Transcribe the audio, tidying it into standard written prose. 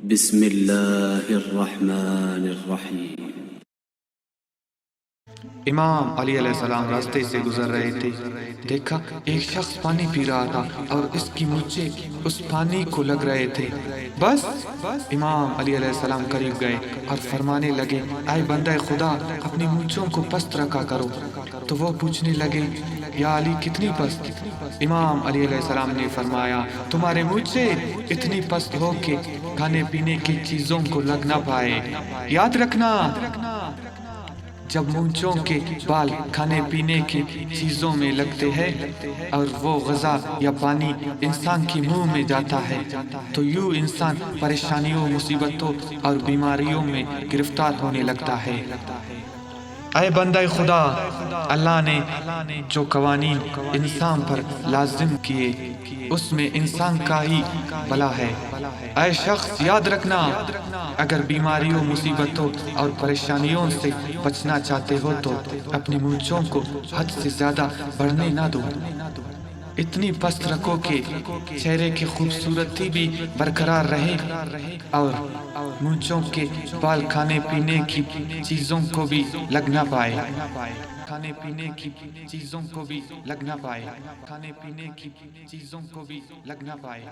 بسم اللہ الرحمن الرحیم۔ امام علی علیہ السلام راستے سے گزر رہے تھے، دیکھا ایک شخص پانی پی رہا تھا اور اس کی مونچھیں اس پانی کو لگ رہے تھے۔ بس امام علی علیہ السلام قریب گئے اور فرمانے لگے، اے بندہ خدا، اپنی مونچھوں کو پست رکھا کرو۔ تو وہ پوچھنے لگے، یا علی کتنی پست؟ امام علی علیہ السلام نے فرمایا، تمہارے مونچھیں اتنی پست ہو کہ کھانے پینے کی چیزوں کو لگ نہ پائے۔ یاد رکھنا، جب مونچھوں کے بال کھانے پینے کی چیزوں میں لگتے ہیں اور وہ غذا یا پانی انسان کے منہ میں جاتا ہے تو یوں انسان پریشانیوں، مصیبتوں اور بیماریوں میں گرفتار ہونے لگتا ہے۔ اے بندہ خدا، اللہ نے جو قوانین انسان پر لازم کیے اس میں انسان کا ہی بھلا ہے۔ اے شخص، یاد رکھنا، اگر بیماریوں، مصیبتوں اور پریشانیوں سے بچنا چاہتے ہو تو اپنی مونچھوں کو حد سے زیادہ بڑھنے نہ دو۔ اتنی پست رکھو کہ چہرے کی خوبصورتی بھی برقرار رہے اور مونچھوں کے بال کھانے پینے کی چیزوں کو بھی لگ نہ پائے۔ کھانے پینے کی چیزوں کو بھی لگ نہ پائے۔ کھانے پینے کی چیزوں کو بھی لگ نہ پائے۔